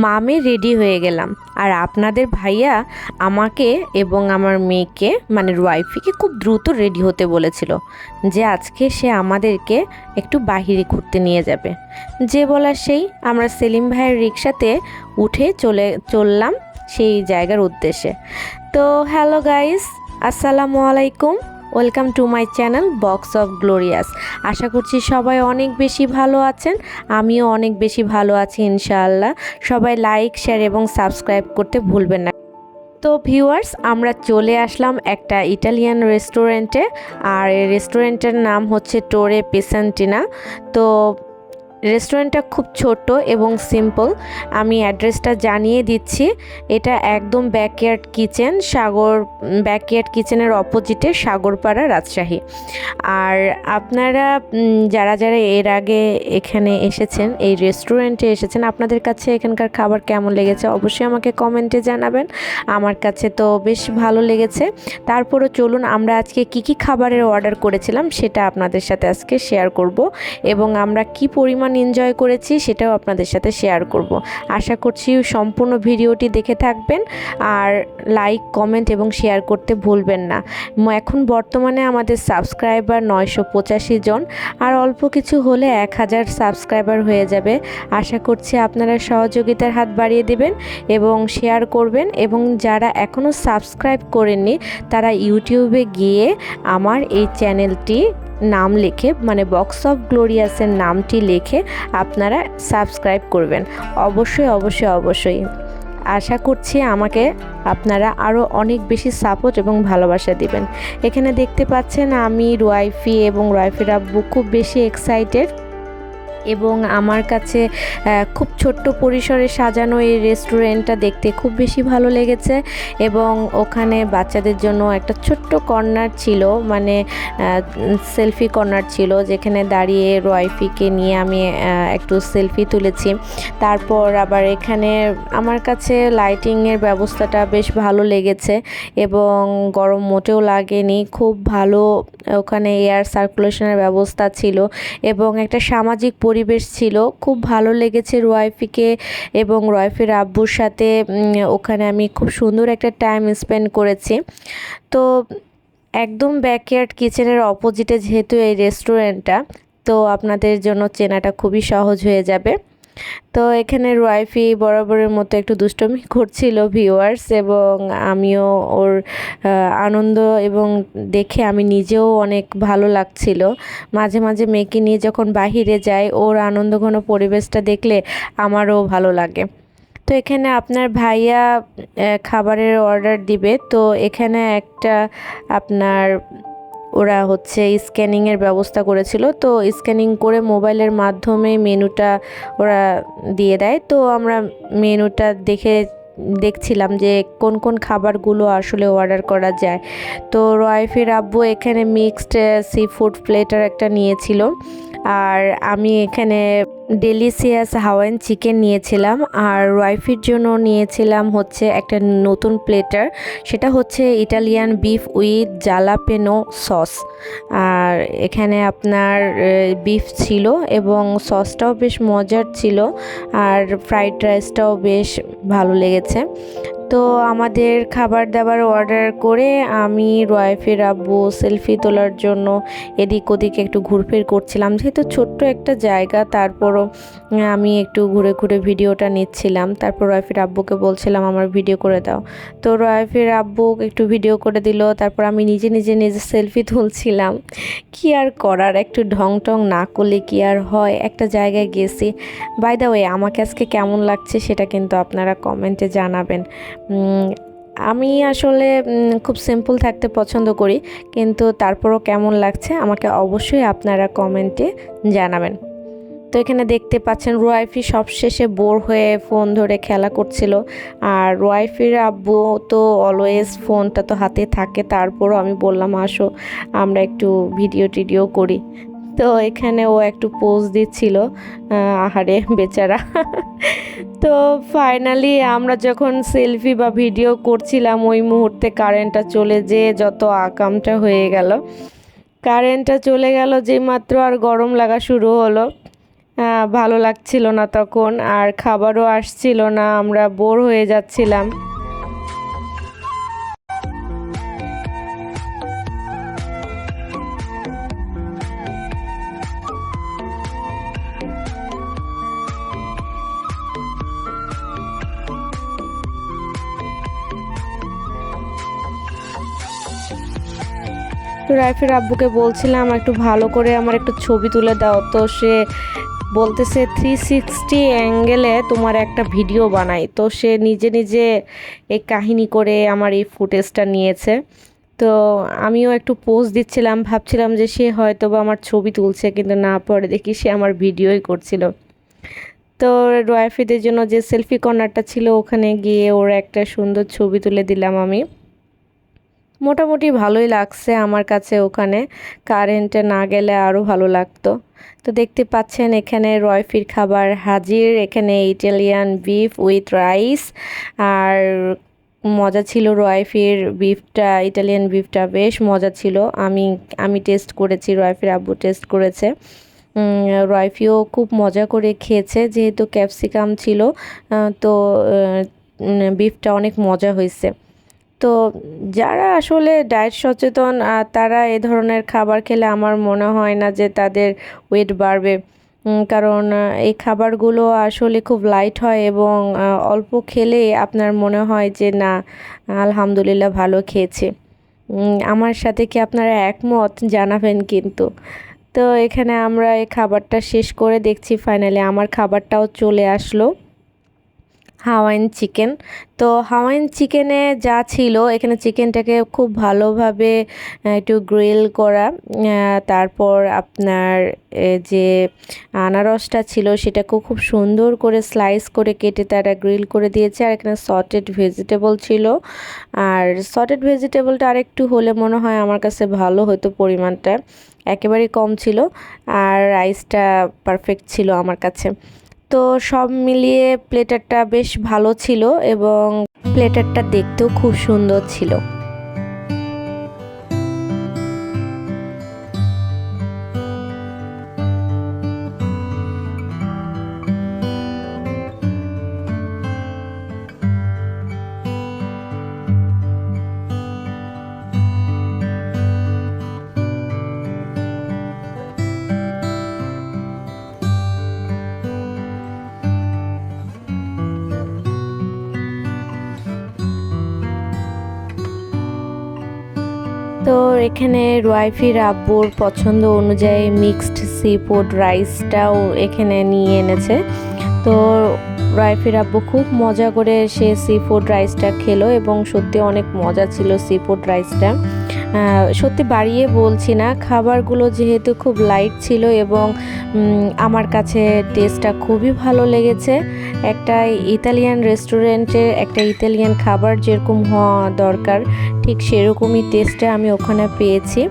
মামে ready হয়ে গেলাম। আর আপনাদের ভাইয়া আমাকে এবং আমার মেয়েকে মানে ওয়াইফিকে খুব দ্রুত রেডি হতে বলেছিল যে আজকে সে আমাদেরকে একটু বাহিরে ঘুরতে নিয়ে যাবে। যে বলার সেই, আমরা সেলিম ভাইয়ের রিক্সাতে উঠে চললাম সেই জায়গার উদ্দেশ্যে। তো হ্যালো গাইস, আসসালামু আলাইকুম, welcome to my channel box of glorious. আশা করছি সবাই অনেক বেশি ভালো আছেন, আমিও অনেক বেশি ভালো আছি ইনশাআল্লাহ। সবাই লাইক, শেয়ার এবং সাবস্ক্রাইব করতে ভুলবেন না। তো ভিউয়ার্স, আমরা চলে আসলাম একটা ইটালিয়ান রেস্টুরেন্টে, আর এই রেস্টুরেন্টের নাম হচ্ছে টোরে পিসেন্টিনা। তো রেস্টুরেন্টটা খুব ছোট এবং সিম্পল। আমি অ্যাড্রেসটা জানিয়ে দিচ্ছি। এটা একদম ব্যাকইয়ার্ড কিচেন, ব্যাকইয়ার্ড কিচেনের অপোজিটে সাগরপাড়া, রাজশাহী। আর আপনারা যারা যারা এর আগে এখানে এসেছেন, এই রেস্টুরেন্টে এসেছেন, আপনাদের কাছে এখানকার খাবার কেমন লেগেছে অবশ্যই আমাকে কমেন্টে জানাবেন। আমার কাছে তো বেশ ভালো লেগেছে। তারপরও চলুন আমরা আজকে কি খাবারের অর্ডার করেছিলাম সেটা আপনাদের সাথে আজকে শেয়ার করব, এবং আমরা কি পরিমাণ এনজয় করেছি সেটাও আপনাদের সাথে শেয়ার করব। আশা করছি সম্পূর্ণ ভিডিওটি দেখে থাকবেন, আর লাইক, কমেন্ট এবং শেয়ার করতে ভুলবেন না। এখন বর্তমানে আমাদের সাবস্ক্রাইবার 985 জন, আর অল্প কিছু হলে 1000 সাবস্ক্রাইবার হয়ে যাবে। আশা করছি আপনারা সহযোগিতার হাত বাড়িয়ে দেবেন এবং শেয়ার করবেন, এবং যারা এখনও সাবস্ক্রাইব করেননি তারা ইউটিউবে গিয়ে আমার এই চ্যানেলটি নাম লিখে, মানে বক্স অফ গ্লোরিয়াসের নামটি লিখে আপনারা সাবস্ক্রাইব করবেন। অবশ্যই অবশ্যই অবশ্যই। আশা করছি আমাকে আপনারা আরও অনেক বেশি সাপোর্ট এবং ভালোবাসা দিবেন। এখানে দেখতে পাচ্ছেন আমি, ওয়াইফি এবং ওয়াইফির আব্বু খুব বেশি এক্সাইটেড, এবং আমার কাছে খুব ছোট্ট পরিসরে সাজানো এই রেস্টুরেন্টটা দেখতে খুব বেশি ভালো লেগেছে। এবং ওখানে বাচ্চাদের জন্য একটা ছোট্ট কর্নার ছিল, মানে সেলফি কর্নার ছিল, যেখানে দাঁড়িয়ে ওয়াইফিকে নিয়ে আমি একটু সেলফি তুলেছি। তারপর আবার এখানে আমার কাছে লাইটিংয়ের ব্যবস্থাটা বেশ ভালো লেগেছে, এবং গরম মোটেও লাগেনি, খুব ভালো ওখানে এয়ার সার্কুলেশনের ব্যবস্থা ছিল, এবং একটা সামাজিক পরিবেশ ছিল। খুব ভালো লেগেছে ওয়াইফিকে এবং ওয়াইফের আব্বুর সাথে। ওখানে আমি খুব সুন্দর একটা টাইম স্পেন্ড করেছি। তো একদম ব্যাকইয়ার্ড কিচেনের অপোজিটে যেহেতু এই রেস্টুরেন্টটা, তো আপনাদের জন্য চেনাটা খুবই সহজ হয়ে যাবে। তো এখানে ওয়াইফি বরাবরের মতো একটু দুষ্টমি করছিল ভিউয়ার্স, এবং আমিও ওর আনন্দ এবং দেখে আমি নিজেও অনেক ভালো লাগছিল। মাঝে মাঝে মেয়েকে নিয়ে যখন বাহিরে যাই, ওর আনন্দঘন পরিবেশটা দেখলে আমারও ভালো লাগে। তো এখানে আপনার ভাইয়া খাবারের অর্ডার দিবে। তো এখানে একটা আপনার ওরা হচ্ছে স্ক্যানিংয়ের ব্যবস্থা করেছিল, তো স্ক্যানিং করে মোবাইলের মাধ্যমে মেনুটা ওরা দিয়ে দেয়। তো আমরা মেনুটা দেখছিলাম যে কোন কোন খাবারগুলো আসলে অর্ডার করা যায়। তো ওয়াইফের আব্বু এখানে মিক্সড সি ফুড প্লেটার একটা নিয়েছিল, আর আমি এখানে ডেলিসিয়াস হাওয়াইয়ান চিকেন নিয়েছিলাম, আর ওয়াইফের জন্য নিয়েছিলাম হচ্ছে একটা নতুন প্লেটার, সেটা হচ্ছে Italian beef with jalapeno sauce. আর এখানে আপনার বিফ ছিল এবং সসটাও বেশ মজার ছিল, আর ফ্রাইড রাইসটাও বেশ ভালো লেগেছে। তো আমাদের খাবার দাবার অর্ডার করে আমি, ওয়াইফের আব্বু সেলফি তোলার জন্য এদিক ওদিক একটু ঘুরফির করছিলাম, যেহেতু ছোট্ট একটা জায়গা, তারপরও আমি একটু ঘুরে ঘুরে ভিডিওটা নিচ্ছিলাম। তারপর ওয়াইফের আব্বুকে বলছিলাম আমার ভিডিও করে দাও, তো ওয়াইফের আব্বু একটু ভিডিও করে দিল। তারপর আমি নিজে সেলফি তুলছিলাম। কি আর করার, একটু ঢং টং না করলে কি আর হয়, একটা জায়গায় গেছি। বাই দ্য ওয়ে, আমাকে আজকে কেমন লাগছে সেটা কিন্তু আপনারা কমেন্টে জানাবেন। আমি আসলে খুব সিম্পল থাকতে পছন্দ করি, কিন্তু তারপরও কেমন লাগছে আমাকে অবশ্যই আপনারা কমেন্টে জানাবেন। তো এখানে দেখতে পাচ্ছেন ওয়াইফি সবশেষে বোর হয়ে ফোন ধরে খেলা করছিল, আর ওয়াইফির আব্বু তো অলওয়েজ ফোনটা তো হাতে থাকে। তারপরও আমি বললাম আসো আমরা একটু ভিডিও করি। তো এখানে ও একটু পোজ দিচ্ছিল, আহারে বেচারা। তো ফাইনালি আমরা যখন সেলফি বা ভিডিও করছিলাম, ওই মুহূর্তে কারেন্টটা চলে যেয়ে যত আকামটা হয়ে গেল। কারেন্টটা চলে গেল যেই মাত্র, আর গরম লাগা শুরু হলো। ভালো লাগছিল না তখন, আর খাবারও আসছিল না, আমরা বোর হয়ে যাচ্ছিলাম। তো রাইফের আব্বুকে বলছিলাম একটু ভালো করে আমার একটু ছবি তুলে দাও, তো সে বলতেছে 360 অ্যাঙ্গেলে তোমার একটা ভিডিও বানাই। তো সে নিজে নিজে এই কাহিনী করে আমার এই ফুটেজটা নিয়েছে। তো আমিও একটু পোজ দিচ্ছিলাম, ভাবছিলাম যে সে হয়তো বা আমার ছবি তুলছে, কিন্তু না, পরে দেখি সে আমার ভিডিওই করছিল। তো রয়্যাফিদের জন্য যে সেলফি কর্নারটা ছিল ওখানে গিয়ে ওর একটা সুন্দর ছবি তুলে দিলাম আমি। মোটামুটি ভালোই লাগছে আমার কাছে ওখানে, কারেন্টে না গেলে আরও ভালো লাগতো। তো দেখতে পাচ্ছেন এখানে রয়্যাফির খাবার হাজির, এখানে ইটালিয়ান বিফ উইথ রাইস। আর মজা ছিল রয়্যাফির বিফটা, ইটালিয়ান বিফটা বেশ মজা ছিল। আমি টেস্ট করেছি, রয়্যাফির আব্বু টেস্ট করেছে। রয়্যাফিও খুব মজা করে খেয়েছে, যেহেতু ক্যাপসিকাম ছিল, তো বিফটা অনেক মজা হয়েছে। তো যারা আসলে ডায়েট সচেতন তারা এ ধরনের খাবার খেলে আমার মনে হয় না যে তাদের ওয়েট বাড়বে, কারণ এই খাবারগুলো আসলে খুব লাইট হয় এবং অল্প খেলে আপনার মনে হয় যে না, আলহামদুলিল্লাহ ভালো খেয়েছি। আমার সাথে কি আপনারা একমত জানাবেন কিন্তু। তো এখানে আমরা এই খাবারটা শেষ করে দেখছি ফাইনালি আমার খাবারটাও চলে আসলো, হাওয়াইন চিকেন। তো হাওয়াইন চিকেনে যা ছিল, এখানে চিকেনটাকে খুব ভালোভাবে একটু গ্রিল করা, তারপর আপনার যে আনারসটা ছিল সেটাকেও খুব সুন্দর করে স্লাইস করে কেটে তারা গ্রিল করে দিয়েছে। আর এখানে সটেড ভেজিটেবল ছিল, আর সটেড ভেজিটেবলটা আরেকটু হলে মনে হয় আমার কাছে ভালো হতো, পরিমাণটা একেবারেই কম ছিল, আর রাইসটা পারফেক্ট ছিল আমার কাছে। তো সব মিলিয়ে প্লেটারটা বেশ ভালো ছিল এবং প্লেটারটা দেখতেও খুব সুন্দর ছিল। তো এখানে রয়্যাফির আব্বুর পছন্দ অনুযায়ী মিক্সড সি ফুড রাইসটাও এখানে নিয়ে এনেছে। তো রয়্যাফির আব্বু খুব মজা করে সে সি ফুড রাইসটা খেলো এবং সত্যি অনেক মজা ছিল সি ফুড রাইসটা। সত্যি বাড়িয়ে বলছি না, খাবারগুলো যেহেতু খুব লাইট ছিল এবং আমার কাছে টেস্টটা খুবই ভালো লেগেছে। একটা ইতালিয়ান রেস্টুরেন্টে একটা ইতালিয়ান খাবার যেরকম হওয়া দরকার ঠিক সেরকমই টেস্টটা আমি ওখানে পেয়েছি।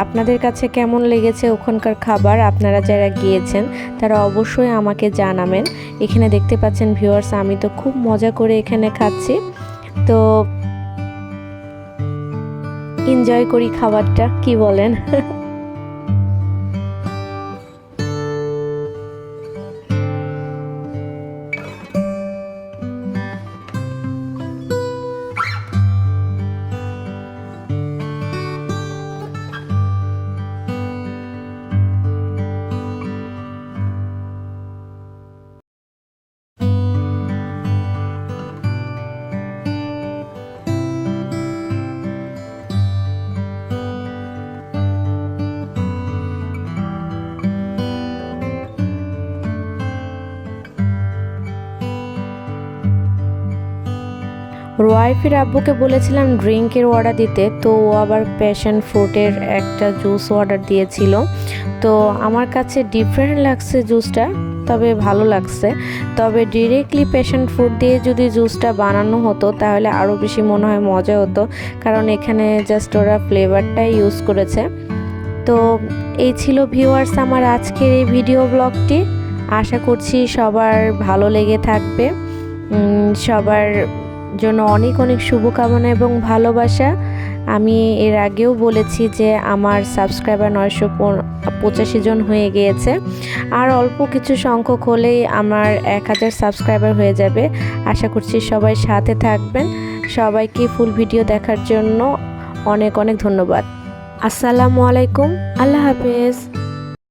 আপনাদের কাছে কেমন লেগেছে ওখানকার খাবার? আপনারা যারা গিয়েছেন তারা অবশ্যই আমাকে জানাবেন। এখানে দেখতে পাচ্ছেন ভিউয়ার্স, আমি তো খুব মজা করে এখানে খাচ্ছি। তো এনজয় করি খাবারটা, কি বলেন? রয়্যাফির আব্বুকে বলেছিলাম ড্রিঙ্কের অর্ডার দিতে, তো ও আবার প্যাশন ফ্রুটের একটা জুস অর্ডার দিয়েছিল। তো আমার কাছে ডিফারেন্ট লাগছে জুসটা, তবে ভালো লাগছে। তবে ডিরেক্টলি প্যাশন ফ্রুট দিয়ে যদি জুসটা বানানো হতো তাহলে আরও বেশি মনে হয় মজা হতো, কারণ এখানে জাস্ট ওরা ফ্লেভারটাই ইউজ করেছে। তো এই ছিল ভিউয়ার্স আমার আজকের এই ভিডিও ব্লগটি। আশা করছি সবার ভালো লেগে থাকবে। সবার জন্য অনেক অনেক শুভকামনা এবং ভালোবাসা। আমি এর আগেও বলেছি যে আমার সাবস্ক্রাইবার 985 জন হয়ে গিয়েছে, আর অল্প কিছু সংখ্যক হলেই আমার 1000 সাবস্ক্রাইবার হয়ে যাবে। আশা করছি সবাই সাথে থাকবেন। সবাইকে ফুল ভিডিও দেখার জন্য অনেক অনেক ধন্যবাদ। আসসালামু আলাইকুম, আল্লাহ হাফেজ।